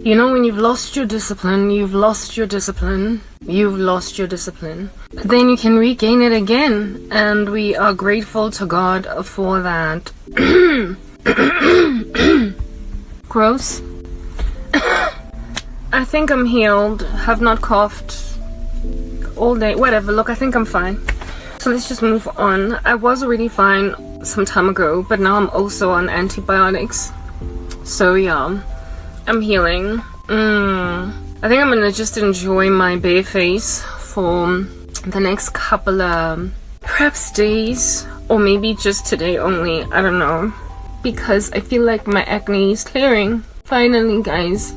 You know, when you've lost your discipline, you've lost your discipline, you've lost your discipline. But then you can regain it again, and we are grateful to God for that. Gross. I think I'm healed, have not coughed all day, whatever, look, I think I'm fine. So let's just move on. I was already fine some time ago, but now I'm also on antibiotics. So yeah, I'm healing. I think I'm gonna just enjoy my bare face for the next couple of perhaps days, or maybe just today only, I don't know. Because I feel like my acne is clearing, finally guys.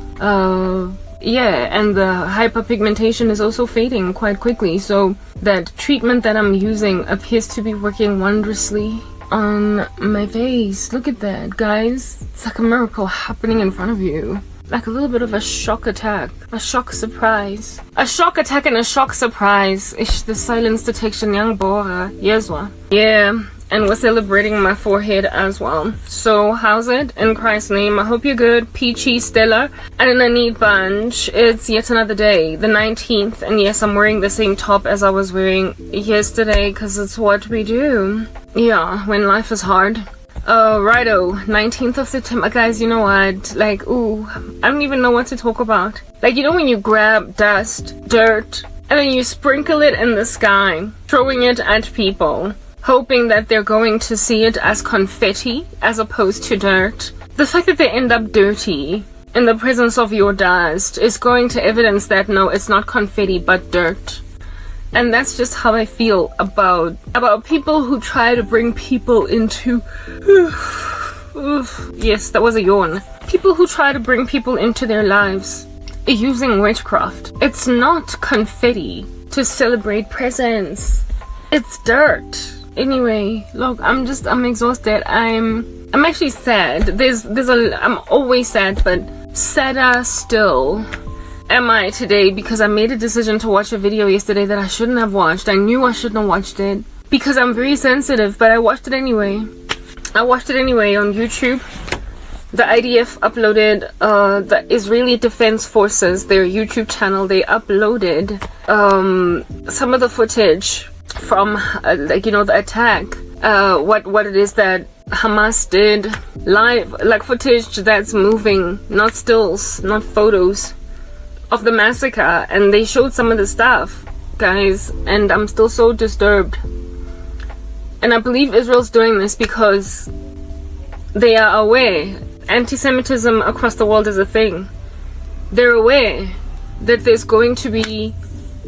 Yeah, and the hyperpigmentation is also fading quite quickly, so that treatment that I'm using appears to be working wondrously on my face. Look at that, guys. It's like a miracle happening in front of you. Like a little bit of a shock attack, a shock surprise. A shock attack and a shock surprise. Ish, the silence detection young bora. Yeswa. Yeah. And we're celebrating my forehead as well. So how's it? In Christ's name, I hope you're good. Peachy, Stella, and in a neat bunch. It's yet another day, the 19th. And yes, I'm wearing the same top as I was wearing yesterday, because it's what we do. Yeah, when life is hard. Righto, 19th of September. Guys, you know what? Like, ooh, I don't even know what to talk about. Like, you know when you grab dust, dirt, and then you sprinkle it in the sky, throwing it at people, hoping that they're going to see it as confetti as opposed to dirt. The fact that they end up dirty in the presence of your dust is going to evidence that no, it's not confetti but dirt. And that's just how I feel about people who try to bring people into yes, that was a yawn. People who try to bring people into their lives using witchcraft. It's not confetti to celebrate presents. It's dirt. Anyway, look, I'm exhausted. I'm actually sad. I'm always sad, but sadder still am I today because I made a decision to watch a video yesterday that I shouldn't have watched. I knew I shouldn't have watched it because I'm very sensitive, but I watched it anyway. I watched it anyway on YouTube. The IDF uploaded, the Israeli Defense Forces, their YouTube channel, they uploaded some of the footage from the attack, what it is that Hamas did live, like footage that's moving, not stills, not photos of the massacre, and they showed some of the stuff, guys, and I'm still so disturbed. And I believe Israel's doing this because they are aware anti-Semitism across the world is a thing. They're aware that there's going to be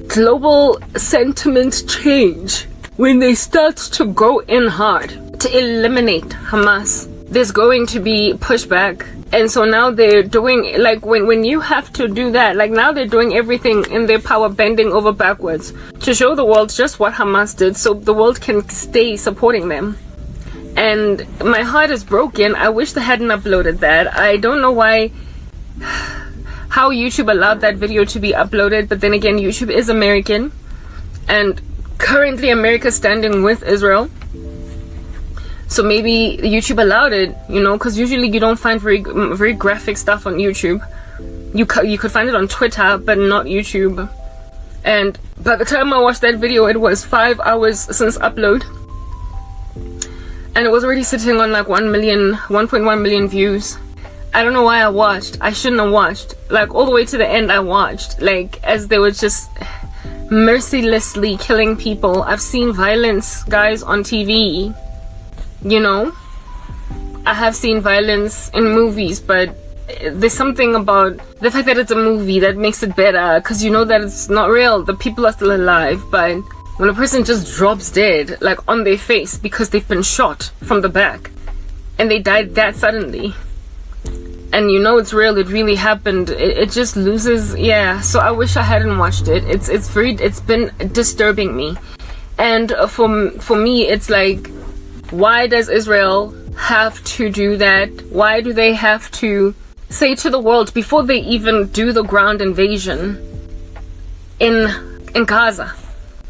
global sentiment change when they start to go in hard to eliminate Hamas. There's going to be pushback, and so now they're doing, like, when you have to do that, like, now they're doing everything in their power, bending over backwards to show the world just what Hamas did so the world can stay supporting them. And my heart is broken. I wish they hadn't uploaded that. I don't know why, how YouTube allowed that video to be uploaded, but then again, YouTube is American, and currently America's standing with Israel, so maybe YouTube allowed it, because usually you don't find very graphic stuff on YouTube. You could find it on Twitter, but not YouTube. And by the time I watched that video, it was 5 hours since upload, and it was already sitting on like 1.1 million views. I don't know why I watched. I shouldn't have watched. Like, all the way to the end I watched. Like, as they were just mercilessly killing people. I've seen violence, guys, on TV. I have seen violence in movies, but there's something about the fact that it's a movie that makes it better, because you know that it's not real. The people are still alive, but when a person just drops dead, like on their face, because they've been shot from the back, and they died that suddenly, and it's real, it really happened, it just loses. Yeah, so I wish I hadn't watched it. It's been disturbing me, and for me, it's like, why does Israel have to do that? Why do they have to say to the world before they even do the ground invasion in Gaza,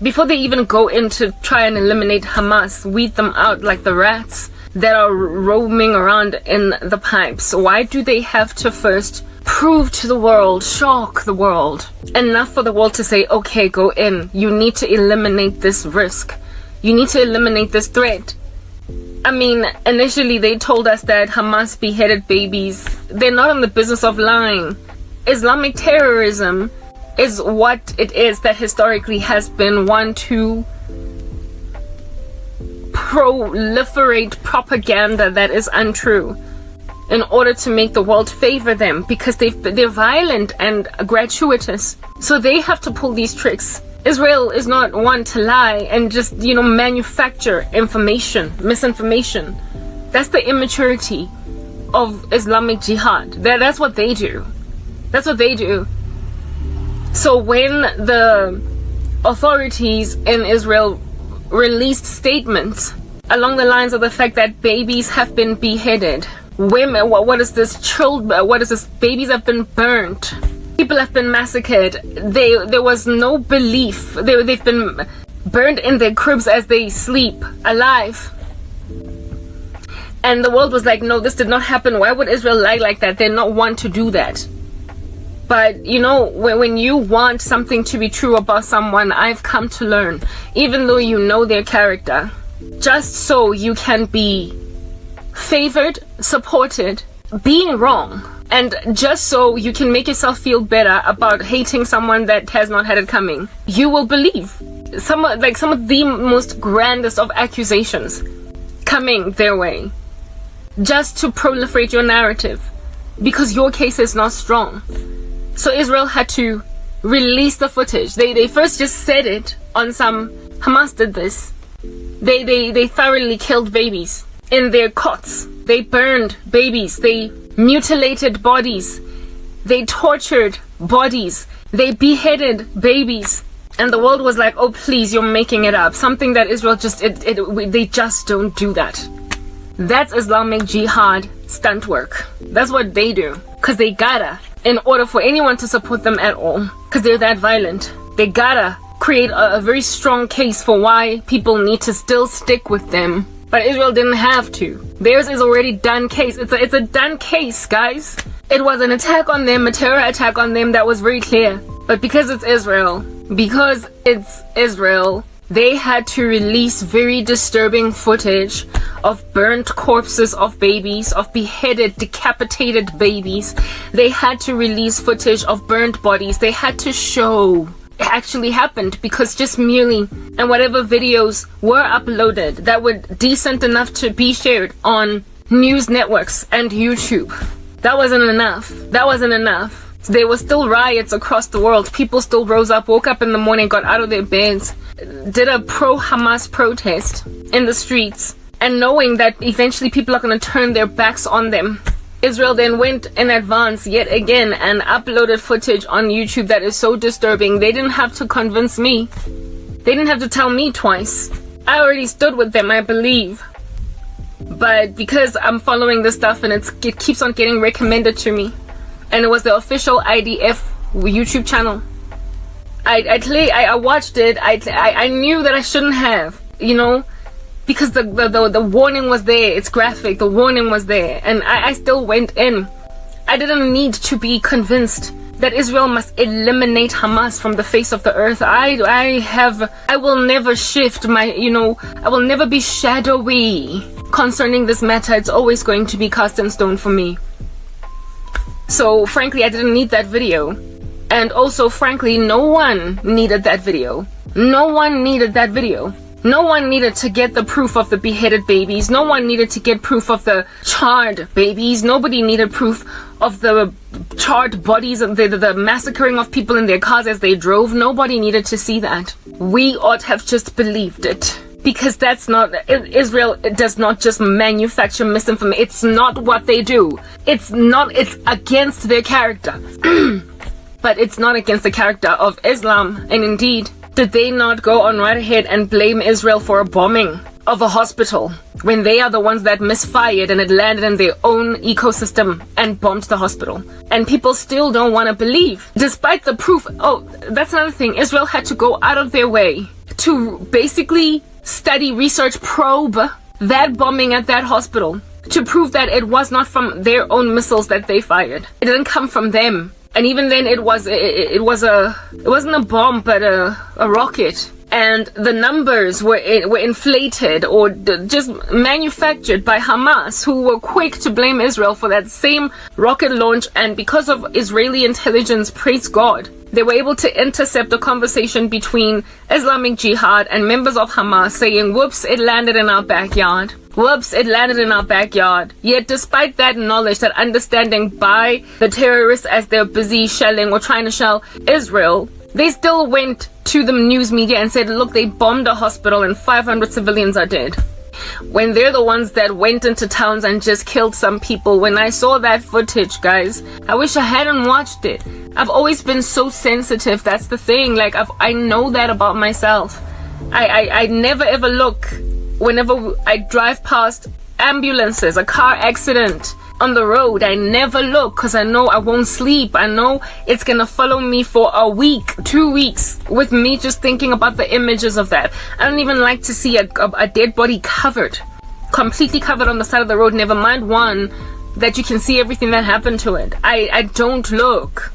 before they even go in to try and eliminate Hamas, weed them out like the rats that are roaming around in the pipes, why do they have to first prove to the world, shock the world. Enough for the world to say, okay, go in. You need to eliminate this risk. You need to eliminate this threat. I mean, initially they told us that Hamas beheaded babies. They're not in the business of lying. Islamic terrorism is what it is that historically has been one to proliferate propaganda that is untrue in order to make the world favor them, because they're violent and gratuitous. So they have to pull these tricks. Israel is not one to lie and just, manufacture misinformation. That's the immaturity of Islamic jihad. That's what they do. That's what they do. So when the authorities in Israel released statements along the lines of the fact that babies have been beheaded, women, what is this? Babies have been burnt. People have been massacred. There was no belief. They've been burned in their cribs as they sleep, alive. And the world was like, no, this did not happen. Why would Israel lie like that? They're not one to do that. But, when you want something to be true about someone, I've come to learn, even though you know their character, just so you can be favored, supported, being wrong, and just so you can make yourself feel better about hating someone that has not had it coming, you will believe some of the most grandest of accusations coming their way, just to proliferate your narrative, because your case is not strong. So Israel had to release the footage. They first just said it on some, Hamas did this. They thoroughly killed babies in their cots. They burned babies. They mutilated bodies. They tortured bodies. They beheaded babies. And the world was like, oh please, you're making it up. Something that Israel they just don't do that. That's Islamic jihad stunt work. That's what they do. Because they gotta, in order for anyone to support them at all, because they're that violent, they gotta create a very strong case for why people need to still stick with them. But Israel didn't have to. Theirs is already done case. It's a done case, guys. It was an attack on them, a terror attack on them that was very clear. But because it's Israel, they had to release very disturbing footage of burnt corpses of babies, of beheaded, decapitated babies. They had to release footage of burnt bodies. They had to show it actually happened, because just merely, and whatever videos were uploaded that were decent enough to be shared on news networks and YouTube, that wasn't enough. There were still riots across the world. People still rose up, woke up in the morning, got out of their beds, did a pro-Hamas protest in the streets, and knowing that eventually people are going to turn their backs on them. Israel then went in advance yet again and uploaded footage on YouTube that is so disturbing. They didn't have to convince me. They didn't have to tell me twice. I already stood with them, I believe. But because I'm following this stuff and it keeps on getting recommended to me, and it was the official IDF YouTube channel, I watched it. I knew that I shouldn't have, because the warning was there. It's graphic. The warning was there, and I still went in. I didn't need to be convinced that Israel must eliminate Hamas from the face of the earth. I will never shift my, I will never be shadowy concerning this matter. It's always going to be cast in stone for me. So frankly, I didn't need that video. And also, frankly, no one needed that video. No one needed that video. No one needed to get the proof of the beheaded babies. No one needed to get proof of the charred babies. Nobody needed proof of the charred bodies and the massacring of people in their cars as they drove. Nobody needed to see that. We ought have just believed it. Because that's not, Israel does not just manufacture misinformation. It's not what they do. It's against their character. But it's not against the character of Islam. And indeed, did they not go on right ahead and blame Israel for a bombing of a hospital when they are the ones that misfired and it landed in their own ecosystem and bombed the hospital? And people still don't want to believe, despite the proof. Oh, that's another thing. Israel had to go out of their way to basically study, research, probe that bombing at that hospital. to prove that it was not from their own missiles that they fired. It didn't come from them. And even then it wasn't a bomb, but a rocket. And the numbers were inflated or just manufactured by Hamas, who were quick to blame Israel for that same rocket launch. And because of Israeli intelligence, praise God, they were able to intercept a conversation between Islamic Jihad and members of Hamas saying, whoops, it landed in our backyard. Whoops, it landed in our backyard. Yet despite that knowledge, that understanding by the terrorists as they're busy shelling or trying to shell Israel, they still went to the news media and said, look, they bombed a hospital and 500 civilians are dead. When they're the ones that went into towns and just killed some people. When I saw that footage, guys, I wish I hadn't watched it. I've always been so sensitive. That's the thing. Like, I know that about myself. I never ever look whenever I drive past ambulances, a car accident on the road. I never look because I know I won't sleep. I know it's gonna follow me for a week, 2 weeks, with me just thinking about the images of that. I don't even like to see a dead body completely covered on the side of the road, never mind one that you can see everything that happened to it. I don't look.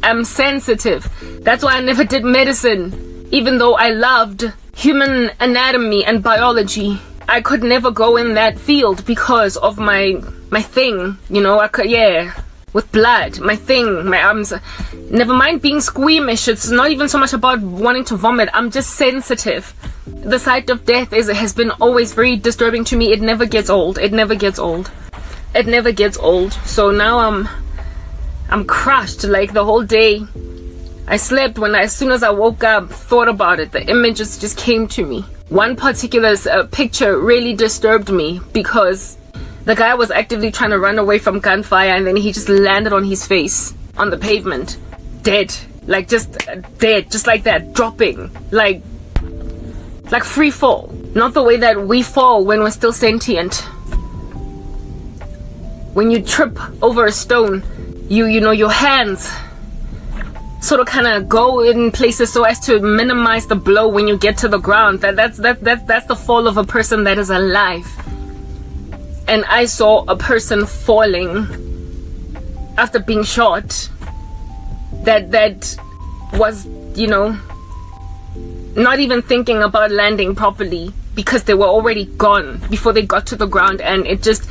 I'm sensitive. That's why I never did medicine, even though I loved human anatomy and biology. I could never go in that field because of my thing, you know. With blood, my thing, my arms. Never mind being squeamish. It's not even so much about wanting to vomit. I'm just sensitive. The sight of death has been always very disturbing to me. It never gets old. So now I'm crushed. Like, the whole day I slept. As soon as I woke up, thought about it, the images just came to me. One particular picture really disturbed me because the guy was actively trying to run away from gunfire, and then he just landed on his face on the pavement, dead. Like, just dead, just like that, dropping, like free fall. Not the way that we fall when we're still sentient. When you trip over a stone, you know, your hands sort of kind of go in places so as to minimize the blow when you get to the ground. That's the fall of a person that is alive. And I saw a person falling after being shot that was, you know, not even thinking about landing properly because they were already gone before they got to the ground. And it just,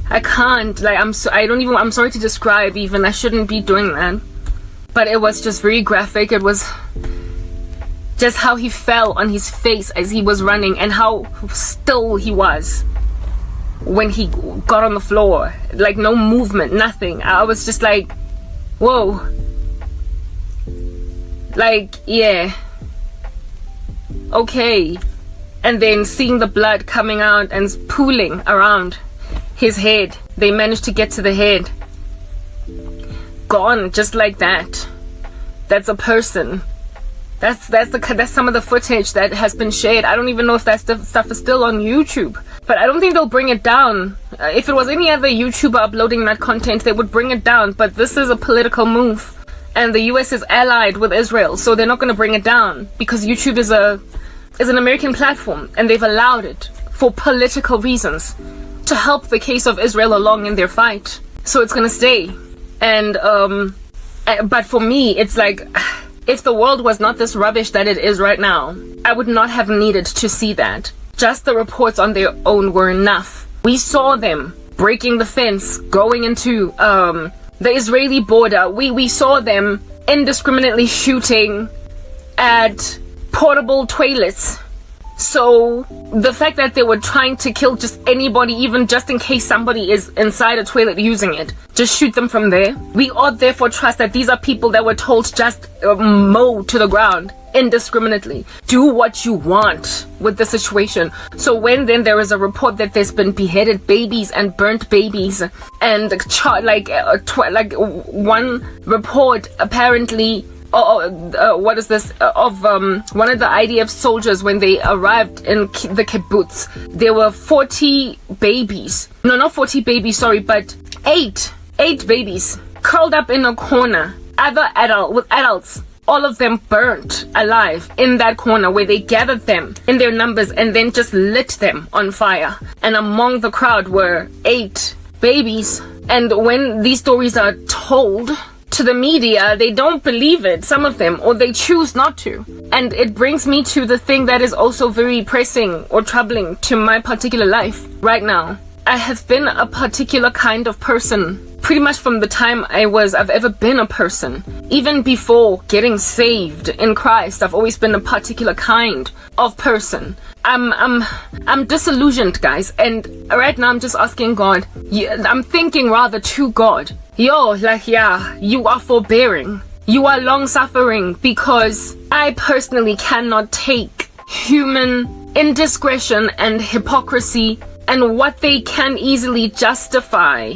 I can't, like, I'm sorry to describe even. I shouldn't be doing that. But it was just very graphic. It was just how he fell on his face as he was running and how still he was when he got on the floor. Like, no movement, nothing. I was just like, whoa. Like, yeah. Okay. And then seeing the blood coming out and pooling around his head. They managed to get to the head. Gone just like that. That's a person. That's some of the footage that has been shared. I don't even know if that stuff is still on YouTube, but I don't think they'll bring it down. If it was any other YouTuber uploading that content, they would bring it down. But this is a political move, and the US is allied with Israel, so they're not going to bring it down because YouTube is an American platform, and they've allowed it for political reasons to help the case of Israel along in their fight. So it's going to stay. And but for me, it's like, if the world was not this rubbish that it is right now, I would not have needed to see that. Just the reports on their own were enough. We saw them breaking the fence, going into the Israeli border. We saw them indiscriminately shooting at portable toilets. So the fact that they were trying to kill just anybody, even just in case somebody is inside a toilet using it, just shoot them from there. We ought therefore trust that these are people that were told just mow to the ground indiscriminately. Do what you want with the situation. So when then there is a report that there's been beheaded babies and burnt babies, and one report apparently of one of the IDF soldiers, when they arrived in the kibbutz, there were 40 babies. No, not 40 babies, sorry, but 8 babies curled up in a corner. Other adults all of them burnt alive in that corner where they gathered them in their numbers and then just lit them on fire. And among the crowd were 8 babies. And when these stories are told to the media, they don't believe it, some of them, or they choose not to. And it brings me to the thing that is also very pressing or troubling to my particular life right now. I have been a particular kind of person pretty much from the time I've ever been a person. Even before getting saved in Christ, I've always been a particular kind of person. I'm disillusioned, guys, and right now I'm just asking God. I'm thinking rather to God. You are forbearing. You are long-suffering, because I personally cannot take human indiscretion and hypocrisy and what they can easily justify.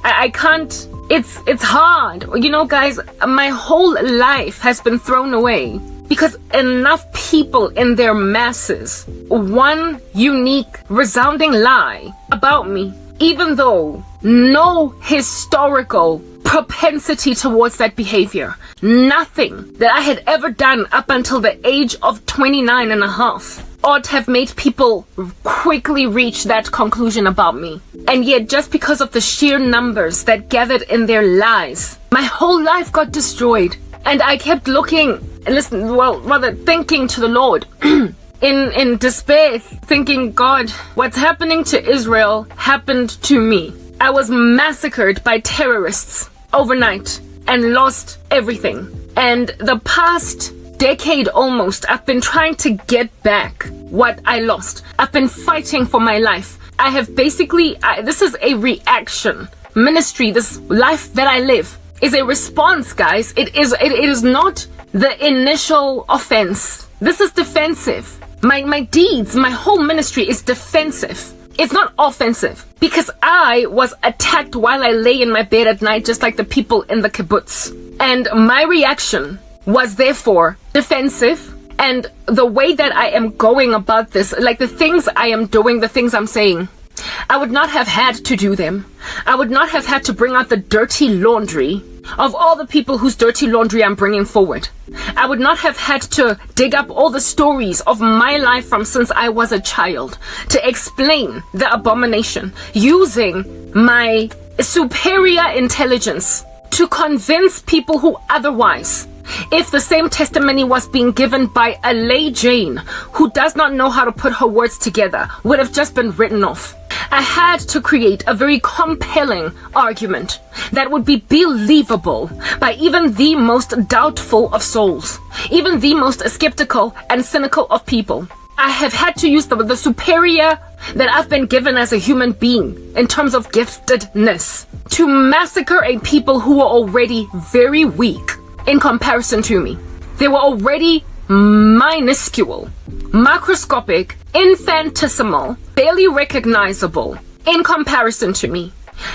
I can't. It's hard. You know, guys, my whole life has been thrown away because enough people in their masses, one unique, resounding lie about me, even though no historical propensity towards that behavior, nothing that I had ever done up until the age of 29 and a half ought to have made people quickly reach that conclusion about me. And yet, just because of the sheer numbers that gathered in their lies, my whole life got destroyed. And I kept thinking to the Lord in despair, thinking, God, what's happening to Israel happened to me. I was massacred by terrorists overnight and lost everything. And the past decade almost, I've been trying to get back what I lost. I've been fighting for my life. I have basically, this is a reaction. Ministry, this life that I live, is a response, guys. It is not the initial offense. This is defensive. My deeds, my whole ministry is defensive. It's not offensive, because I was attacked while I lay in my bed at night, just like the people in the kibbutz. And my reaction was therefore defensive. And the way that I am going about this, like the things I am doing, the things I'm saying, I would not have had to do them. I would not have had to bring out the dirty laundry of all the people whose dirty laundry I'm bringing forward. I would not have had to dig up all the stories of my life from since I was a child to explain the abomination, using my superior intelligence to convince people who otherwise, if the same testimony was being given by a lay Jane who does not know how to put her words together, would have just been written off. I had to create a very compelling argument that would be believable by even the most doubtful of souls, even the most skeptical and cynical of people. I have had to use the superior that I've been given as a human being in terms of giftedness to massacre a people who were already very weak in comparison to me. They were already minuscule, macroscopic, infinitesimal, barely recognizable in comparison to me.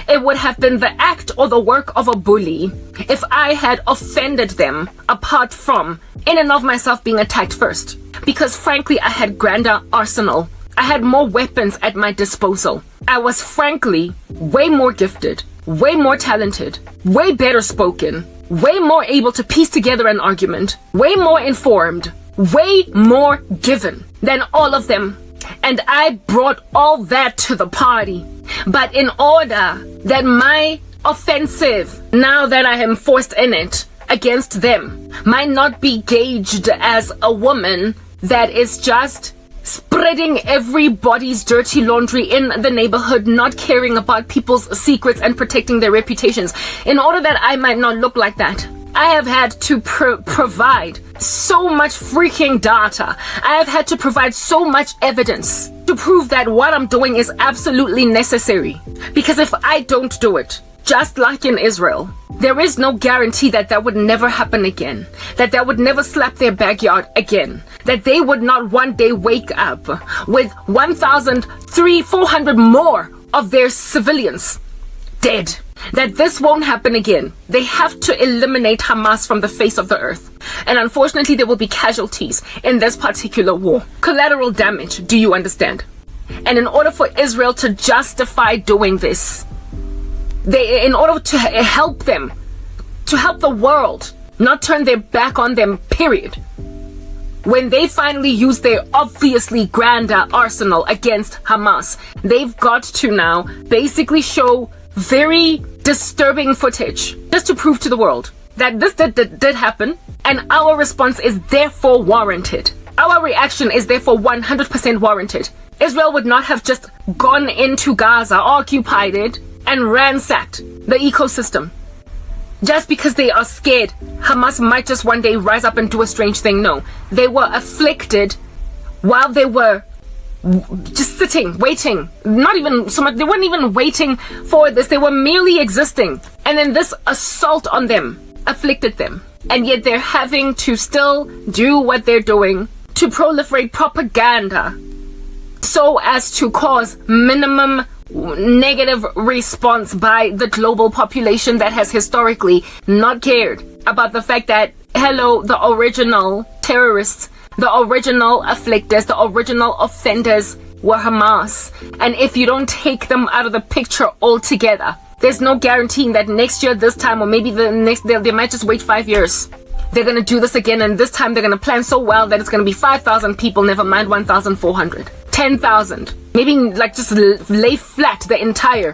It would have been the act or the work of a bully if I had offended them, apart from in and of myself being attacked first. Because frankly, I had grander arsenal. I had more weapons at my disposal. I was frankly way more gifted, way more talented, way better spoken, way more able to piece together an argument, way more informed, way more given than all of them. And I brought all that to the party. But in order that my offensive, now that I am forced in it, against them, might not be gauged as a woman that is just spreading everybody's dirty laundry in the neighborhood, not caring about people's secrets and protecting their reputations. In order that I might not look like that, I have had to provide so much freaking data. I have had to provide so much evidence to prove that what I'm doing is absolutely necessary. Because if I don't do it, just like in Israel, there is no guarantee that that would never happen again, that that would never slap their backyard again, that they would not one day wake up with 1,300-400 more of their civilians dead. That this won't happen again. They have to eliminate Hamas from the face of the earth. And unfortunately, there will be casualties in this particular war. Collateral damage, do you understand? And in order for Israel to justify doing this, in order to help them to help the world not turn their back on them, period. When they finally use their obviously grander arsenal against Hamas, they've got to now basically show very disturbing footage just to prove to the world that this did happen, and our response is therefore warranted. Our reaction is therefore 100% warranted. Israel would not have just gone into Gaza, occupied it, and ransacked the ecosystem just because they are scared Hamas might just one day rise up and do a strange thing. No, they were afflicted while they were just sitting, waiting. Not even so much, they weren't even waiting for this, they were merely existing. And then this assault on them afflicted them. And yet they're having to still do what they're doing to proliferate propaganda so as to cause minimum negative response by the global population that has historically not cared about the fact that, hello, the original terrorists, the original afflictors, the original offenders were Hamas. And if you don't take them out of the picture altogether, there's no guaranteeing that next year, this time, or maybe the next, they might just wait 5 years. They're going to do this again, and this time they're going to plan so well that it's going to be 5,000 people, never mind 1,400. 10,000. Maybe like just lay flat the entire,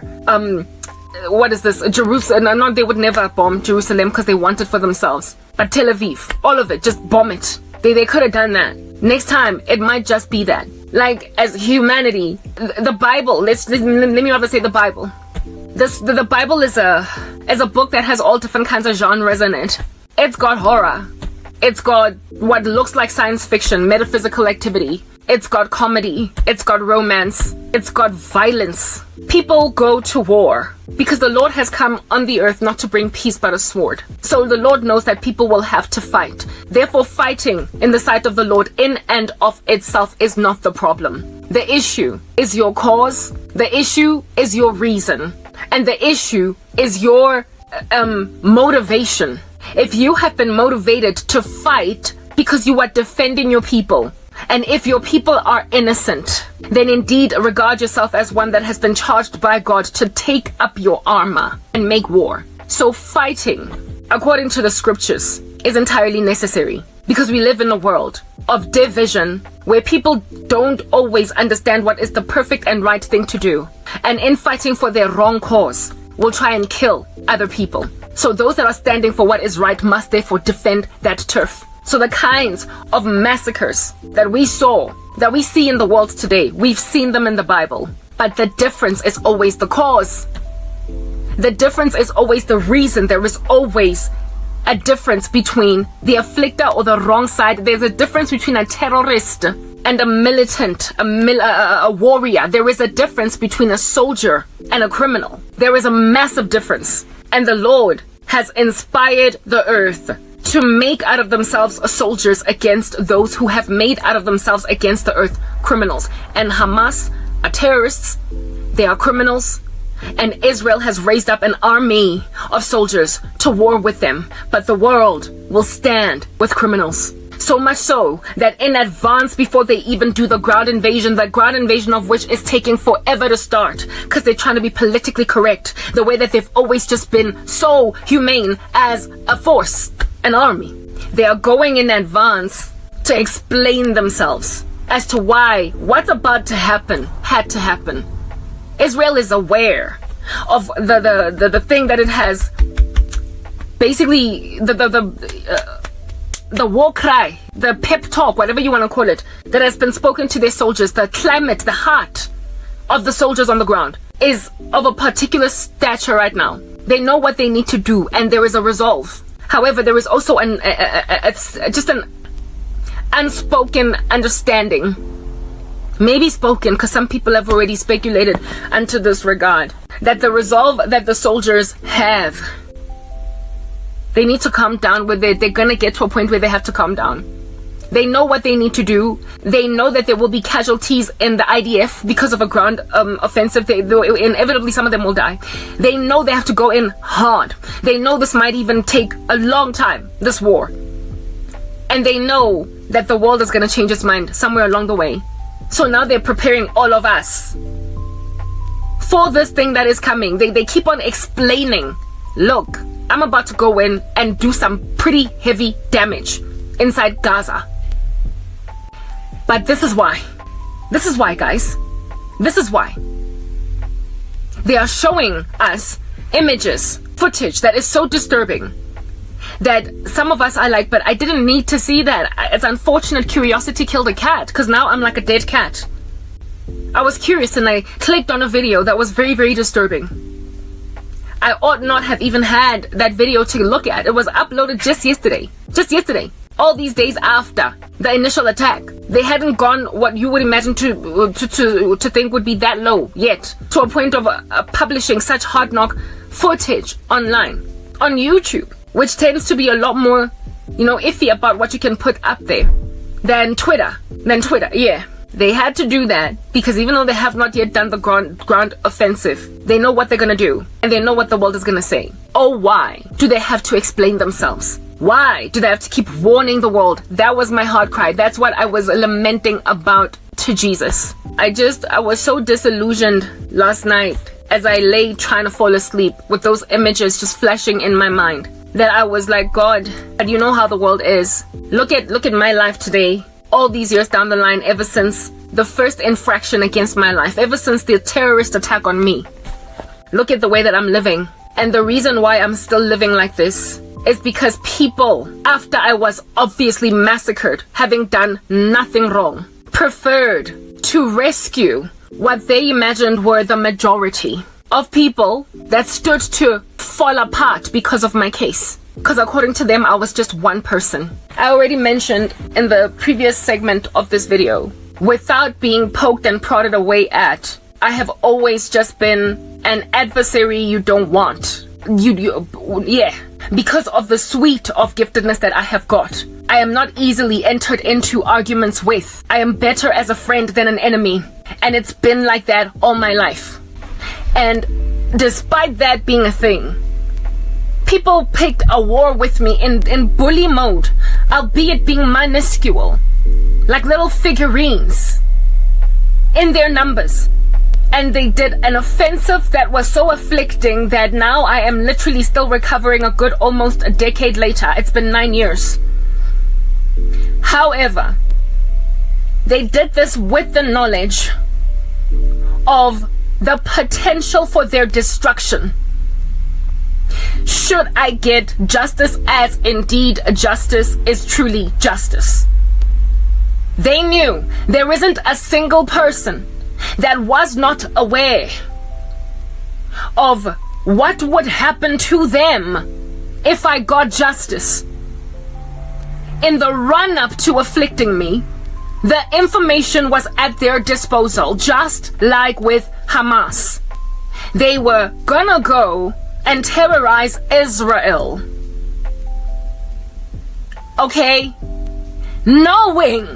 what is this, Jerusalem. No, they would never bomb Jerusalem because they want it for themselves. But Tel Aviv, all of it, just bomb it. They could have done that. Next time, it might just be that. Like, as humanity, the Bible, let me rather say the Bible. The Bible is a book that has all different kinds of genres in it. It's got horror. It's got what looks like science fiction, metaphysical activity. It's got comedy. It's got romance. It's got violence. People go to war because the Lord has come on the earth not to bring peace but a sword. So the Lord knows that people will have to fight. Therefore, fighting in the sight of the Lord in and of itself is not the problem. The issue is your cause. The issue is your reason. And the issue is your motivation. If you have been motivated to fight because you are defending your people, and if your people are innocent, then indeed regard yourself as one that has been charged by God to take up your armor and make war. So fighting, according to the scriptures, is entirely necessary because we live in a world of division where people don't always understand what is the perfect and right thing to do. And in fighting for their wrong cause, will try and kill other people. So those that are standing for what is right must therefore defend that turf. So the kinds of massacres that we see in the world today, we've seen them in the Bible. But the difference is always the cause. The difference is always the reason. There is always a difference between the afflictor or the wrong side. There's a difference between a terrorist and a militant, a warrior. There is a difference between a soldier and a criminal. There is a massive difference. And the Lord has inspired the earth to make out of themselves soldiers against those who have made out of themselves against the earth criminals. And Hamas are terrorists, they are criminals, and Israel has raised up an army of soldiers to war with them. But the world will stand with criminals. So much so that in advance, before they even do the ground invasion of which is taking forever to start because they're trying to be politically correct, the way that they've always just been so humane as a force, an army. They are going in advance to explain themselves as to why what's about to happen had to happen. Israel is aware of the thing that it has, basically the war cry, the pep talk, whatever you want to call it, that has been spoken to their soldiers, the climate, the heart of the soldiers on the ground is of a particular stature right now. They know what they need to do, and there is a resolve. However, there is also just an unspoken understanding, maybe spoken, because some people have already speculated into this regard, that the resolve that the soldiers have, they need to calm down with it. They're going to get to a point where they have to calm down. They know what they need to do. They know that there will be casualties in the IDF because of a ground offensive. Inevitably, some of them will die. They know they have to go in hard. They know this might even take a long time, this war. And they know that the world is going to change its mind somewhere along the way. So now they're preparing all of us for this thing that is coming. They keep on explaining, look, I'm about to go in and do some pretty heavy damage inside Gaza. But this is why. This is why, guys. This is why. They are showing us images, footage that is so disturbing that some of us are like, but I didn't need to see that. It's unfortunate curiosity killed a cat, because now I'm like a dead cat. I was curious and I clicked on a video that was very, very disturbing. I ought not have even had that video to look at. It was uploaded just yesterday. Just yesterday. All these days after the initial attack. They hadn't gone what you would imagine to think would be that low yet, to a point of publishing such hard knock footage online on YouTube, which tends to be a lot more, iffy about what you can put up there than Twitter. Yeah. They had to do that because even though they have not yet done the ground offensive, they know what they're gonna do and they know what the world is gonna say. Oh, why do they have to explain themselves? Why do they have to keep warning the world? That was my heart cry. That's what I was lamenting about to Jesus. I was so disillusioned last night as I lay trying to fall asleep with those images just flashing in my mind, that I was like, God, you know how the world is. Look at my life today. All these years down the line, ever since the first infraction against my life, ever since the terrorist attack on me. Look at the way that I'm living. And the reason why I'm still living like this is because people, after I was obviously massacred, having done nothing wrong, preferred to rescue what they imagined were the majority of people that stood to fall apart because of my case. Because according to them, I was just one person. I already mentioned in the previous segment of this video, without being poked and prodded away at, I have always just been an adversary you don't want. Yeah. Because of the suite of giftedness that I have got. I am not easily entered into arguments with. I am better as a friend than an enemy. And it's been like that all my life. And despite that being a thing, people picked a war with me in bully mode, albeit being minuscule, like little figurines in their numbers. And they did an offensive that was so afflicting that now I am literally still recovering a good almost a decade later. It's been 9 years. However, they did this with the knowledge of the potential for their destruction. Should I get justice, as indeed justice is truly justice? They knew there isn't a single person that was not aware of what would happen to them if I got justice. In the run-up to afflicting me, the information was at their disposal, just like with Hamas. They were gonna go and terrorize Israel. Okay? Knowing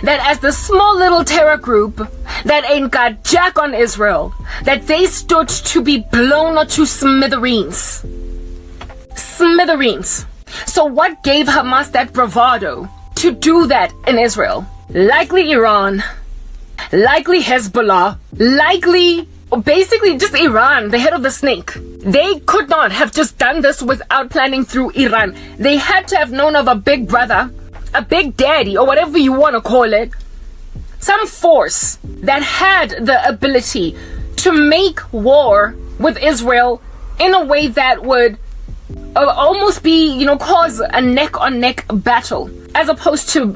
that as the small little terror group that ain't got jack on Israel, that they stood to be blown to smithereens. Smithereens. So what gave Hamas that bravado to do that in Israel? Likely Iran, likely Hezbollah, likely basically just Iran, the head of the snake. They could not have just done this without planning through Iran. They had to have known of a big brother, a big daddy, or whatever you want to call it, some force that had the ability to make war with Israel in a way that would almost be, cause a neck-on-neck battle, as opposed to,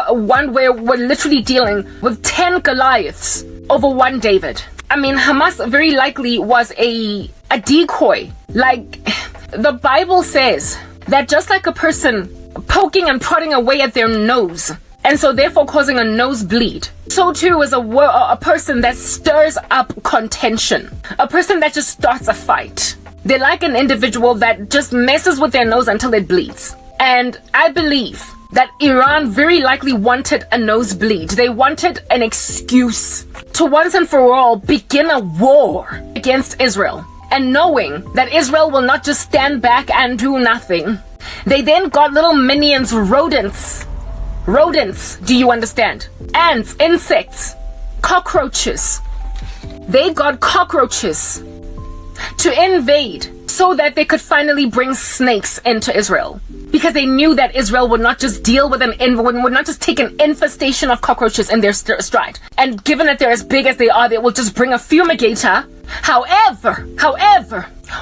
one where we're literally dealing with 10 Goliaths over one David. I mean, Hamas very likely was a decoy. Like, the Bible says that just like a person poking and prodding away at their nose, and so therefore causing a nosebleed, so too is a person that stirs up contention, a person that just starts a fight. They're like an individual that just messes with their nose until it bleeds. And I believe that Iran very likely wanted a nosebleed. They wanted an excuse to once and for all begin a war against Israel. And knowing that Israel will not just stand back and do nothing, they then got little minions, rodents. Rodents, do you understand? Ants, insects, cockroaches. They got cockroaches to invade so that they could finally bring snakes into Israel. Because they knew that Israel would not just deal with would not just take an infestation of cockroaches in their stride. And given that they're as big as they are, they will just bring a fumigator. However,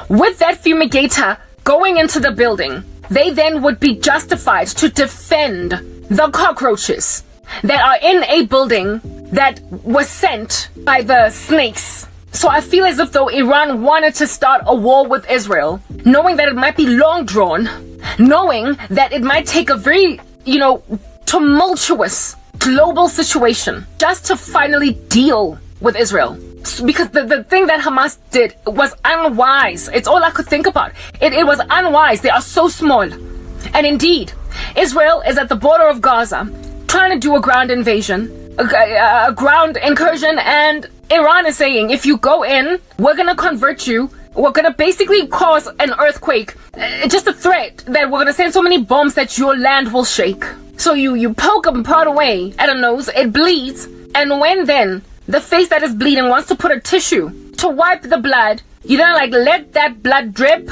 with that fumigator going into the building, they then would be justified to defend the cockroaches that are in a building that was sent by the snakes. So I feel as if though Iran wanted to start a war with Israel, knowing that it might be long drawn, knowing that it might take a very, tumultuous global situation just to finally deal with Israel. Because the thing that Hamas did was unwise. It's all I could think about. It was unwise. They are so small. And indeed, Israel is at the border of Gaza, trying to do a ground invasion, a ground incursion, and Iran is saying, if you go in, we're going to convert you. We're going to basically cause an earthquake. Just a threat that we're going to send so many bombs that your land will shake. So you poke and prod away at a nose, it bleeds, and when then the face that is bleeding wants to put a tissue to wipe the blood, you don't let that blood drip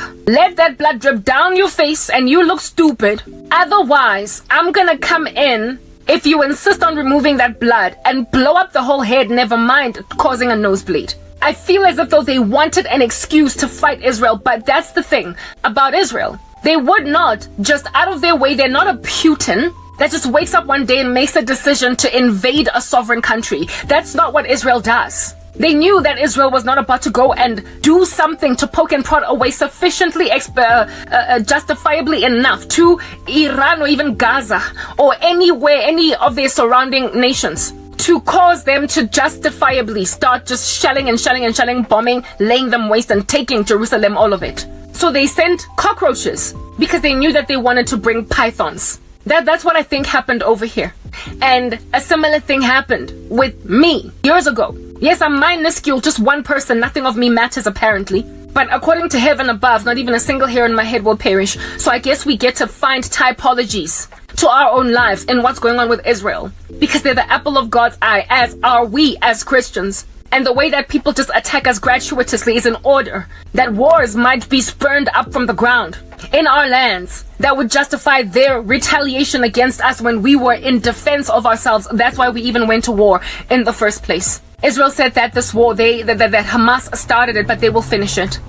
down your face and you look stupid. Otherwise, I'm gonna come in if you insist on removing that blood and blow up the whole head, never mind causing a nosebleed. I feel as if though they wanted an excuse to fight Israel, but that's the thing about Israel. They would not just out of their way, they're not a Putin that just wakes up one day and makes a decision to invade a sovereign country. That's not what Israel does. They knew that Israel was not about to go and do something to poke and prod away sufficiently justifiably enough to Iran or even Gaza or anywhere, any of their surrounding nations, to cause them to justifiably start just shelling, bombing, laying them waste and taking Jerusalem, all of it. So they sent cockroaches because they knew that they wanted to bring pythons. That's what I think happened over here. And a similar thing happened with me years ago. Yes, I'm minuscule, just one person, nothing of me matters apparently. But according to heaven above, not even a single hair on my head will perish. So I guess we get to find typologies to our own lives in what's going on with Israel. Because they're the apple of God's eye, as are we as Christians. And the way that people just attack us gratuitously is in order that wars might be spurned up from the ground in our lands that would justify their retaliation against us when we were in defense of ourselves. That's why we even went to war in the first place. Israel said that this war, that Hamas started it, but they will finish it.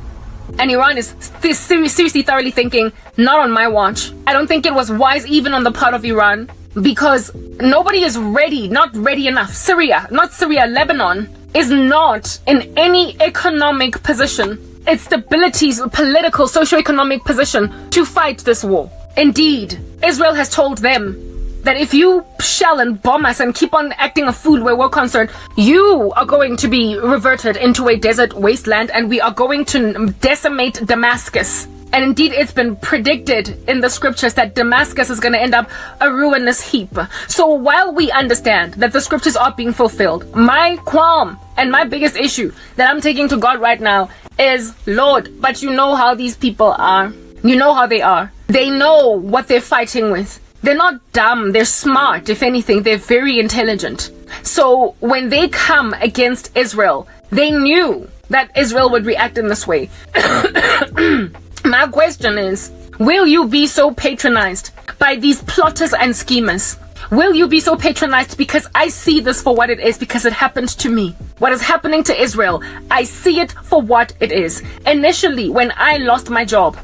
And Iran is seriously thoroughly thinking, not on my watch. I don't think it was wise even on the part of Iran, because nobody is ready, not ready enough. Lebanon is not in any economic position, its stability's political, socio-economic position to fight this war. Indeed, Israel has told them that if you shell and bomb us and keep on acting a fool where we're concerned, you are going to be reverted into a desert wasteland and we are going to decimate Damascus. And indeed, it's been predicted in the scriptures that Damascus is going to end up a ruinous heap. So while we understand that the scriptures are being fulfilled, my qualm and my biggest issue that I'm taking to God right now is, Lord, but you know how these people are. You know how they are. They know what they're fighting with. They're not dumb. They're smart. If anything, they're very intelligent. So when they come against Israel, they knew that Israel would react in this way. My question is, will you be so patronized by these plotters and schemers? Will you be so patronized? Because I see this for what it is, because it happened to me. What is happening to Israel, I see it for what it is. Initially, when I lost my job,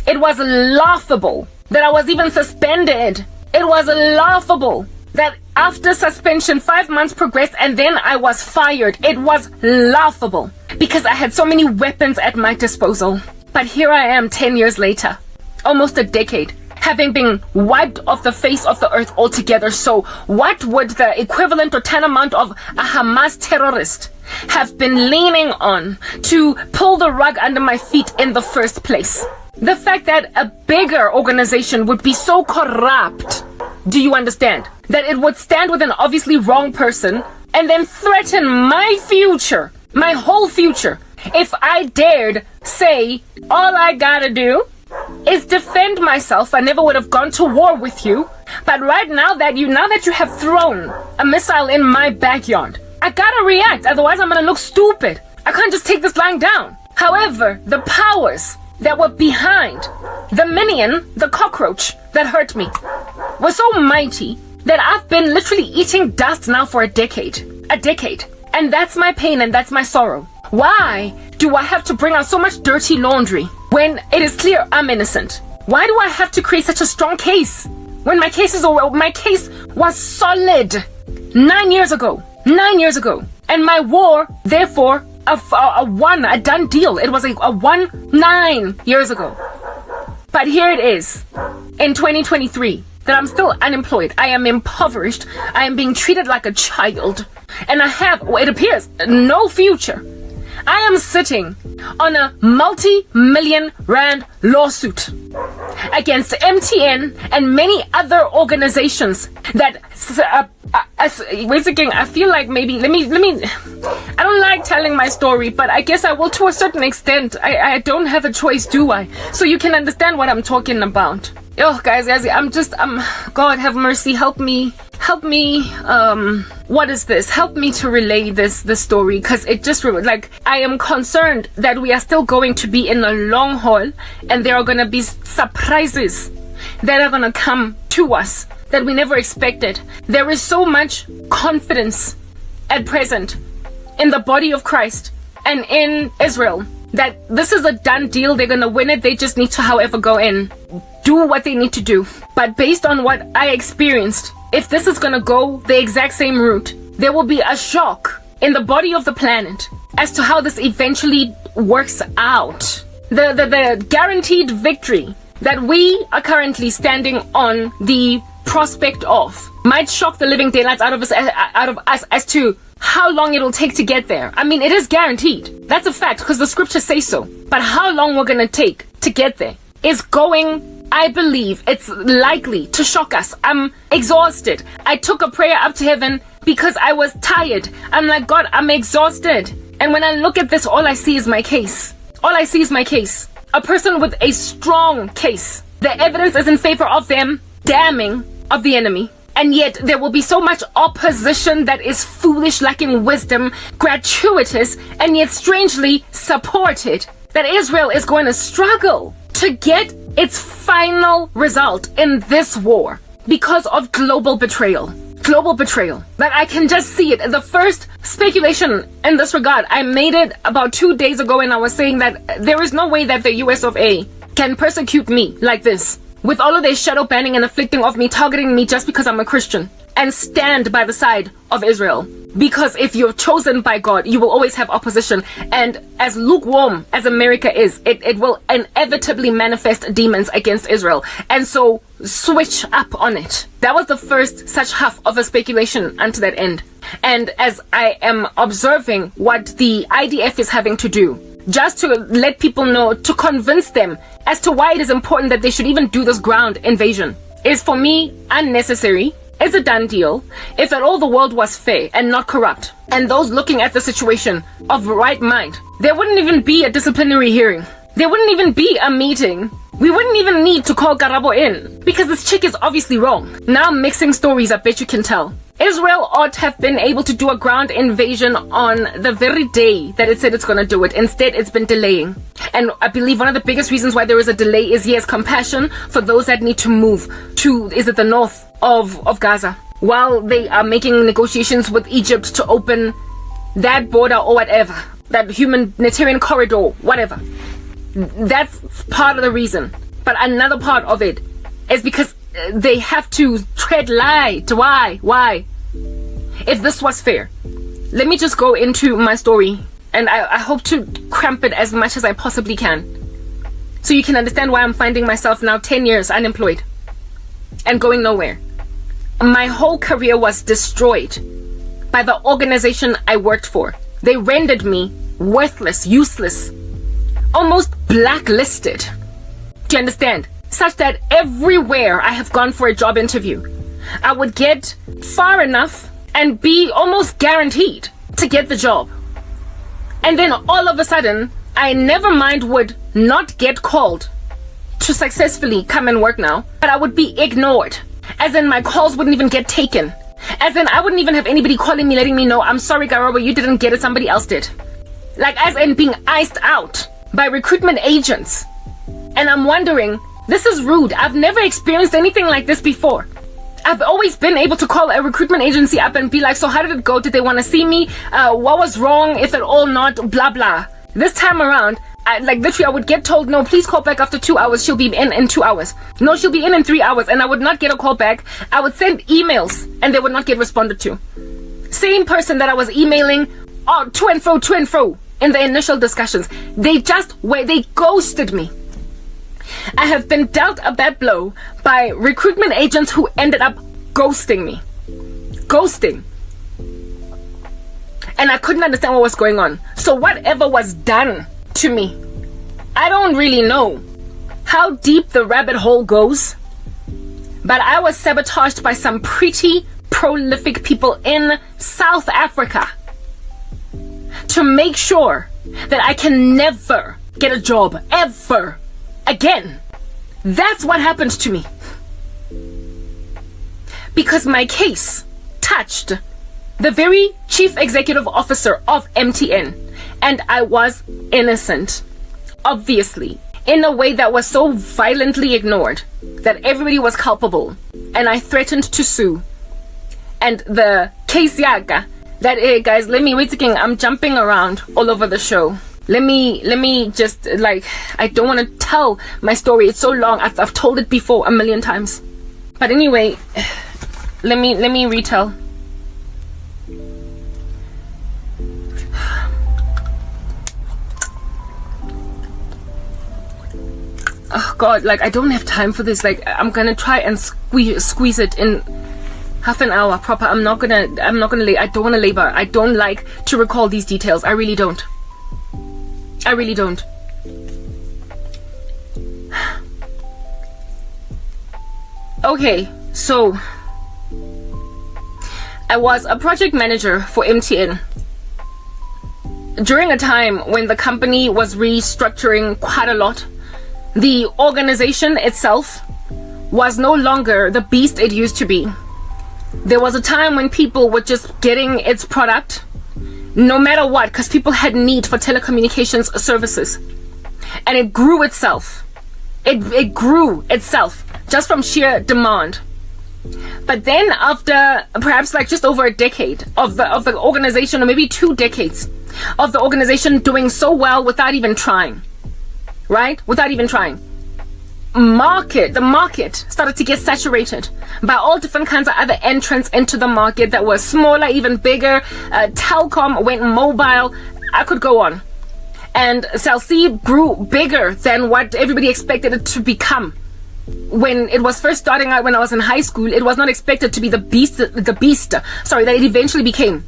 it was laughable that I was even suspended. It was laughable that after suspension, 5 months progressed and then I was fired. It was laughable because I had so many weapons at my disposal. But here I am 10 years later, almost a decade, having been wiped off the face of the earth altogether. So what would the equivalent or tantamount of a Hamas terrorist have been leaning on to pull the rug under my feet in the first place? The fact that a bigger organization would be so corrupt, do you understand? That it would stand with an obviously wrong person and then threaten my future, my whole future. If I dared say, all I gotta do is defend myself, I never would have gone to war with you. But right now that you have thrown a missile in my backyard, I gotta react, otherwise I'm gonna look stupid. I can't just take this lying down. However, the powers that were behind the minion, the cockroach that hurt me, was so mighty that I've been literally eating dust now for a decade. And that's my pain and that's my sorrow. Why do I have to bring out so much dirty laundry when it is clear I'm innocent? Why do I have to create such a strong case when my case was solid 9 years ago? 9 years ago. And my war, therefore, a done deal. It was a 9 years ago. But here it is, in 2023, that I'm still unemployed. I am impoverished. I am being treated like a child. And I have, it appears, no future. I am sitting on a multi-million rand lawsuit against MTN and many other organizations that I feel like maybe let me I don't like telling my story, but I guess I will to a certain extent. I don't have a choice, do I? So you can understand what I'm talking about. Oh, guys, God have mercy, help me, what is this? Help me to relay this story, because it just, like, I am concerned that we are still going to be in a long haul, and there are going to be surprises that are going to come to us that we never expected. There is so much confidence at present in the body of Christ and in Israel that this is a done deal. They're going to win it. They just need to, however, go in, do what they need to do. But based on what I experienced, if this is going to go the exact same route, there will be a shock in the body of the planet as to how this eventually works out. The guaranteed victory that we are currently standing on the prospect of might shock the living daylights out of us as to how long it'll take to get there. I mean, it is guaranteed. That's a fact, because the scriptures say so. But how long we're going to take to get there is going, I believe, it's likely to shock us. I'm exhausted. I took a prayer up to heaven because I was tired. I'm like, God, I'm exhausted. And when I look at this, all I see is my case. All I see is my case. A person with a strong case. The evidence is in favor of them, damning of the enemy. And yet there will be so much opposition that is foolish, lacking wisdom, gratuitous, and yet strangely supported, that Israel is going to struggle to get its final result in this war because of global betrayal. Global betrayal. Like, I can just see it. The first speculation in this regard, I made it about 2 days ago, and I was saying that there is no way that the US of A can persecute me like this, with all of their shadow banning and afflicting of me, targeting me just because I'm a Christian, and stand by the side of Israel. Because if you're chosen by God, you will always have opposition. And as lukewarm as America is, it will inevitably manifest demons against Israel. And so switch up on it. That was the first such half of a speculation unto that end. And as I am observing what the IDF is having to do, just to let people know, to convince them as to why it is important that they should even do this ground invasion, is for me unnecessary. It's a done deal. If at all the world was fair and not corrupt, and those looking at the situation of right mind, there wouldn't even be a disciplinary hearing. There wouldn't even be a meeting. We wouldn't even need to call Garabo in, because this chick is obviously wrong. Now I'm mixing stories, I bet you can tell. Israel ought to have been able to do a ground invasion on the very day that it said it's going to do it. Instead, it's been delaying. And I believe one of the biggest reasons why there is a delay is, yes, compassion for those that need to move to, is it the north of Gaza, while they are making negotiations with Egypt to open that border or whatever, that humanitarian corridor, whatever. That's part of the reason. But another part of it is because they have to tread light. Why? If this was fair, let me just go into my story, and I hope to cramp it as much as I possibly can, so you can understand why I'm finding myself now 10 years unemployed and going nowhere. My whole career was destroyed by the organization I worked for. They rendered me worthless, useless, almost blacklisted. Do you understand? Such that everywhere I have gone for a job interview, I would get far enough and be almost guaranteed to get the job. And then all of a sudden, I never mind would not get called to successfully come and work now, but I would be ignored. As in, my calls wouldn't even get taken. As in, I wouldn't even have anybody calling me, letting me know, I'm sorry, Garoba, you didn't get it, somebody else did. Like, as in being iced out by recruitment agents And I'm wondering, this is rude. I've never experienced anything like this before. I've always been able to call a recruitment agency up and be like, so how did it go? Did they want to see me? What was wrong? If at all not, blah, blah. This time around, literally, I would get told, no, please call back after 2 hours. She'll be in 2 hours. No, she'll be in 3 hours. And I would not get a call back. I would send emails and they would not get responded to. Same person that I was emailing, to and fro in the initial discussions. They ghosted me. I have been dealt a bad blow by recruitment agents who ended up ghosting me. Ghosting. And I couldn't understand what was going on. So whatever was done to me, I don't really know how deep the rabbit hole goes, but I was sabotaged by some pretty prolific people in South Africa to make sure that I can never get a job ever again. That's what happened to me. Because my case touched the very chief executive officer of MTN, and I was innocent, obviously, in a way that was so violently ignored that everybody was culpable, and I threatened to sue. And the case yaga, that guys, let me wait again. I'm jumping around all over the show. Let me just, I don't want to tell my story. It's so long. I've told it before a million times. But anyway, let me retell. Oh God, I don't have time for this. I'm gonna try and squeeze it in half an hour proper. I don't want to labor. I don't like to recall these details. I really don't. Okay, so I was a project manager for MTN during a time when the company was restructuring quite a lot. The organization itself was no longer the beast it used to be. There was a time when people were just getting its product no matter what, because people had need for telecommunications services, and it grew itself. It grew itself just from sheer demand. But then after perhaps just over a decade of the organization, or maybe 2 decades of the organization doing so well without even trying, right? Without even trying. The market started to get saturated by all different kinds of other entrants into the market that were smaller, even bigger. Telcom went mobile. I could go on. And Cell C grew bigger than what everybody expected it to become. When it was first starting out, when I was in high school, it was not expected to be the beast that it eventually became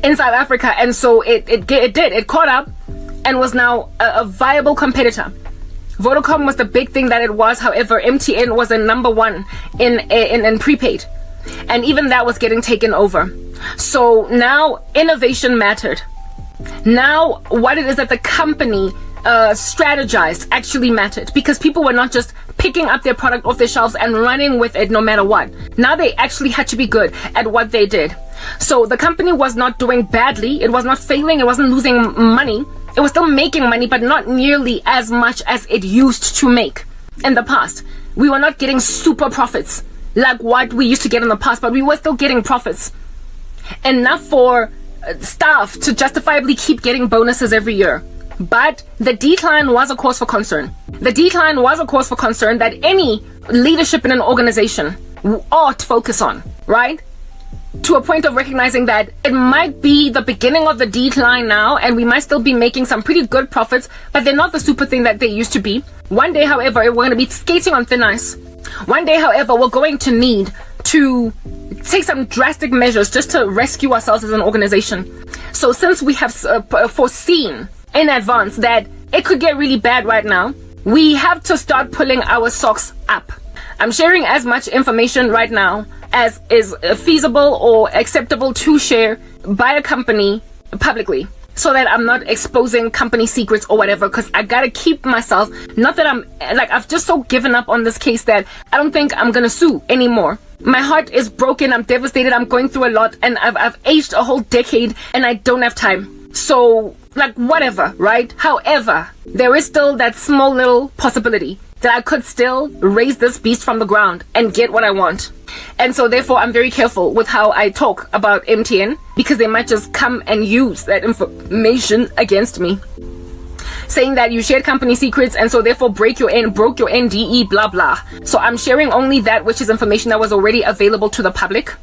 in South Africa. And so it caught up and was now a viable competitor. Vodacom was the big thing that it was. However, MTN was the number one in prepaid, and even that was getting taken over. So now innovation mattered. Now what it is that the company strategized actually mattered, because people were not just picking up their product off their shelves and running with it no matter what. Now they actually had to be good at what they did. So the company was not doing badly. It was not failing. It wasn't losing money. It was still making money, but not nearly as much as it used to make in the past. We were not getting super profits like what we used to get in the past, but we were still getting profits. Enough for staff to justifiably keep getting bonuses every year. But the decline was a cause for concern. The decline was a cause for concern that any leadership in an organization ought to focus on, right? To a point of recognizing that it might be the beginning of the decline now, and we might still be making some pretty good profits, but they're not the super thing that they used to be. One day, however, we're going to be skating on thin ice. One day, however, we're going to need to take some drastic measures just to rescue ourselves as an organization. So since we have foreseen in advance that it could get really bad right now, we have to start pulling our socks up. I'm sharing as much information right now as is feasible or acceptable to share by a company publicly, so that I'm not exposing company secrets or whatever, because I gotta keep myself, not that I've just so given up on this case that I don't think I'm gonna sue anymore. My heart is broken, I'm devastated, I'm going through a lot, and I've aged a whole decade and I don't have time. So like whatever, right? However, there is still that small little possibility that I could still raise this beast from the ground and get what I want. And so therefore I'm very careful with how I talk about MTN, because they might just come and use that information against me, saying that you shared company secrets and so therefore broke your NDE, blah blah. So I'm sharing only that which is information that was already available to the public,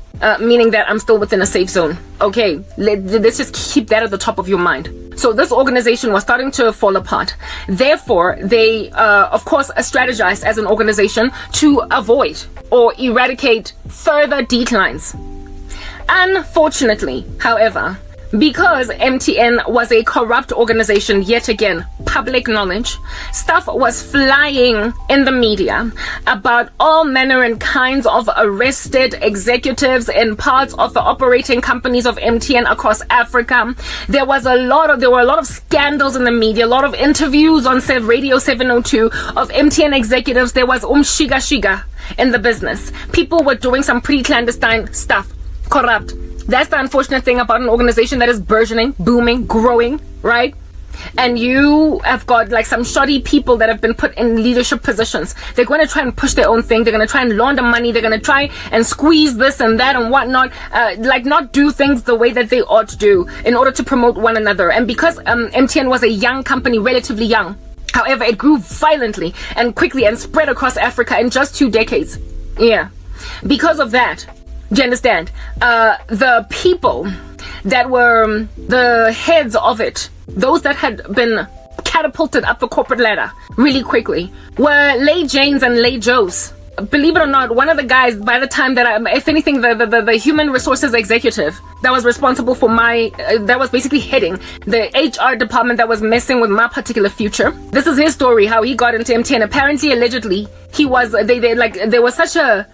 meaning that I'm still within a safe zone. Okay, let's just keep that at the top of your mind. So this organization was starting to fall apart. Therefore, they, of course, strategized as an organization to avoid or eradicate further declines. Unfortunately, however, because MTN was a corrupt organization, yet again, public knowledge, stuff was flying in the media about all manner and kinds of arrested executives in parts of the operating companies of MTN across Africa. There were a lot of scandals in the media, a lot of interviews on Radio 702 of MTN executives. There was shiga in the business. People were doing some pretty clandestine stuff, corrupt. That's the unfortunate thing about an organization that is burgeoning, booming, growing, right? And you have got like some shoddy people that have been put in leadership positions. They're going to try and push their own thing. They're going to try and launder money. They're going to try and squeeze this and that and whatnot, like not do things the way that they ought to do in order to promote one another. And because MTN was a young company, relatively young, however, it grew violently and quickly and spread across Africa in just 2 decades. Yeah. Because of that, do you understand? The people that were the heads of it, those that had been catapulted up the corporate ladder really quickly, were Lay Janes and Lay Joes. Believe it or not, one of the guys, by the time that if anything, the human resources executive that was responsible for that was basically heading the HR department that was messing with my particular future. This is his story, how he got into MTN. Apparently, allegedly, he was, there was such a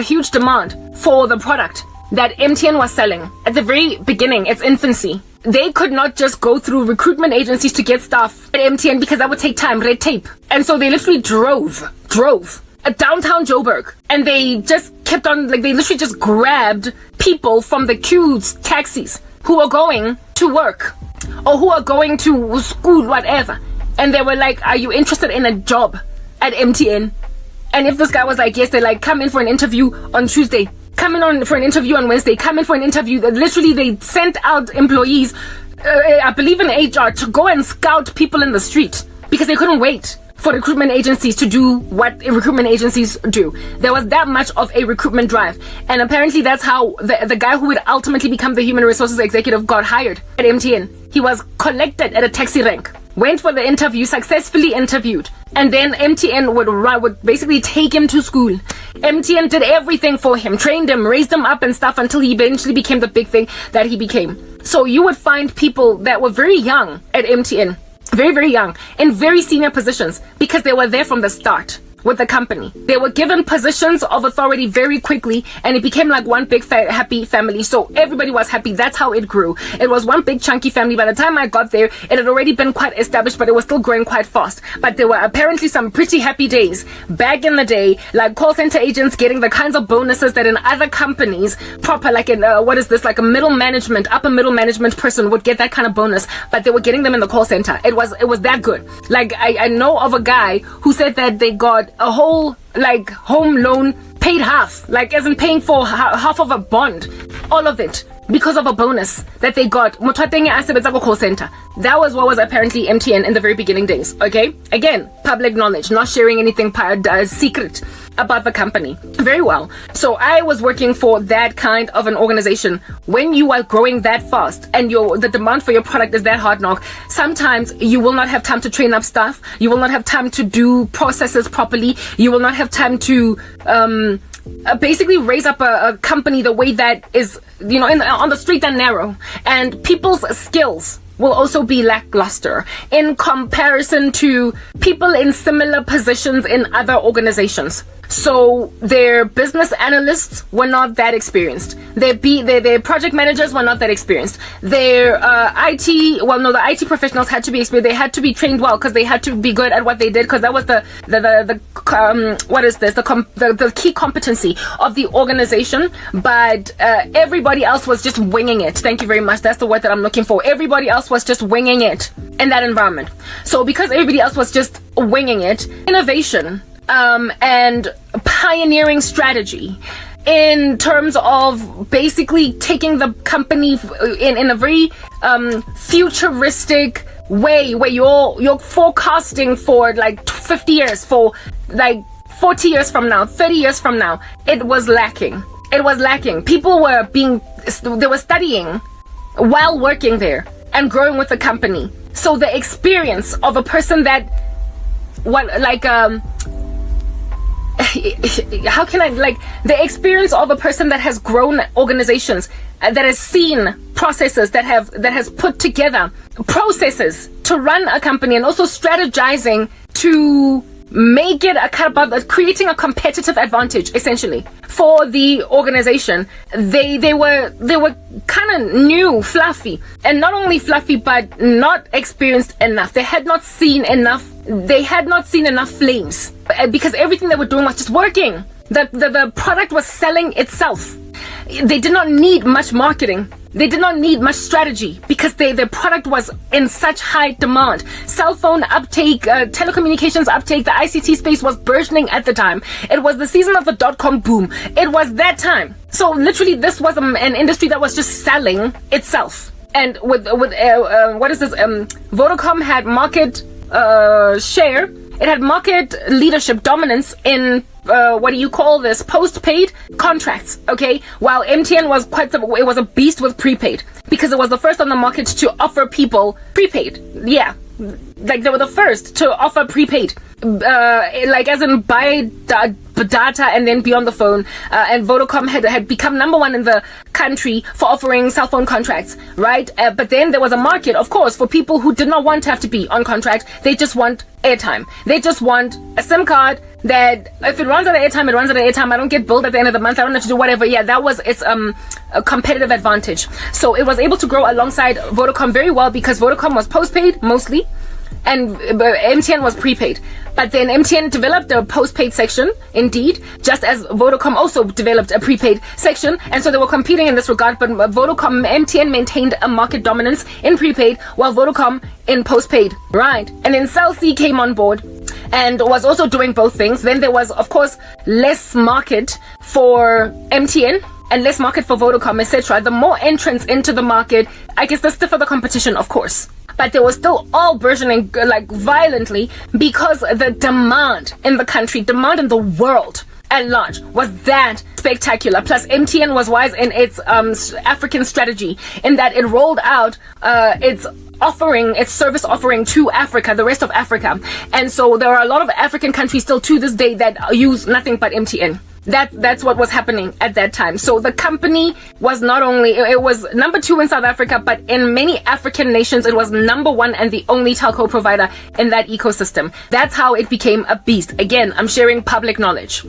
huge demand for the product that MTN was selling at the very beginning, its infancy. They could not just go through recruitment agencies to get staff at MTN because that would take time, red tape. And so they literally drove downtown Joburg, and they just kept on, they literally just grabbed people from the queues, taxis, who are going to work or who are going to school, whatever. And they were like, are you interested in a job at MTN? And if this guy was like, yes, they're like, come in for an interview on Tuesday, come in for an interview on Wednesday, come in for an interview. Literally, they sent out employees, I believe in HR, to go and scout people in the street because they couldn't wait for recruitment agencies to do what recruitment agencies do. There was that much of a recruitment drive. And apparently that's how the guy who would ultimately become the human resources executive got hired at MTN. He was collected at a taxi rank, went for the interview, successfully interviewed, and then MTN would basically take him to school. MTN did everything for him, trained him, raised him up and stuff until he eventually became the big thing that he became. So you would find people that were very young at MTN, very, very young, in very senior positions because they were there from the start with the company. They were given positions of authority very quickly, and it became like one big happy family. So everybody was happy. That's how it grew. It was one big chunky family. By the time I got there, it had already been quite established, but it was still growing quite fast. But there were apparently some pretty happy days back in the day, like call center agents getting the kinds of bonuses that in other companies, proper, like in like a upper middle management person would get that kind of bonus, but they were getting them in the call center. It was that good. Like I know of a guy who said that they got a whole like home loan paid half, like as in paying for half of a bond, all of it because of a bonus that they got. Call center. That was what was apparently MTN in the very beginning days. Okay, again, public knowledge, not sharing anything secret about the company. Very well. So I was working for that kind of an organization. When you are growing that fast and the demand for your product is that hard knock, sometimes you will not have time to train up staff. You will not have time to do processes properly. You will not have time to basically raise up a company the way that is, on the straight and narrow. And people's skills will also be lackluster in comparison to people in similar positions in other organizations. So their business analysts were not that experienced. Their project managers were not that experienced. Their the IT professionals had to be experienced. They had to be trained well because they had to be good at what they did, because that was the key competency of the organization. But everybody else was just winging it. Thank you very much. That's the word that I'm looking for. Everybody else else was just winging it in that environment. So because everybody else was just winging it, innovation and pioneering strategy in terms of basically taking the company in a very futuristic way, where you're forecasting for like 50 years, for like 40 years from now, 30 years from now, it was lacking. People they were studying while working there and growing with the company. So the experience of a person that, the experience of a person that has grown organizations, that has seen processes, that has put together processes to run a company, and also strategizing to make it creating a competitive advantage essentially for the organization. They were kind of new, fluffy, and not only fluffy but not experienced enough. They had not seen enough flames, because everything they were doing was just working. The product was selling itself. They did not need much marketing. They did not need much strategy, because their product was in such high demand. Cell phone uptake, telecommunications uptake, the ICT space was burgeoning at the time. It was the season of the dot-com boom. It was that time. So literally this was an industry that was just selling itself. And with Vodacom had market share. It had market leadership dominance in postpaid contracts, okay? While MTN was it was a beast with prepaid, because it was the first on the market to offer people prepaid. Yeah, like they were the first to offer prepaid, as in buy data and then be on the phone. And Vodacom had become number one in the country for offering cell phone contracts, right? But then there was a market, of course, for people who did not want to have to be on contract. They just want airtime. They just want a SIM card that if it runs out of airtime, it runs out of airtime. I don't get billed at the end of the month. I don't have to do whatever. Yeah, that was its a competitive advantage. So it was able to grow alongside Vodacom very well, because Vodacom was postpaid mostly, and MTN was prepaid. But then MTN developed a postpaid section, indeed, just as Vodacom also developed a prepaid section. And so they were competing in this regard, but MTN maintained a market dominance in prepaid, while Vodacom in postpaid, right? And then Cell C came on board and was also doing both things. Then there was, of course, less market for MTN and less market for Vodacom, etc. The more entrants into the market, I guess the stiffer the competition, of course. But they were still all burgeoning violently, because the demand in the country, demand in the world at large was that spectacular. Plus MTN was wise in its African strategy, in that it rolled out its service offering to Africa, the rest of Africa. And so there are a lot of African countries still to this day that use nothing but MTN. That's what was happening at that time. So the company was it was number 2 in South Africa, but in many African nations, it was number 1 and the only telco provider in that ecosystem. That's how it became a beast. Again, I'm sharing public knowledge.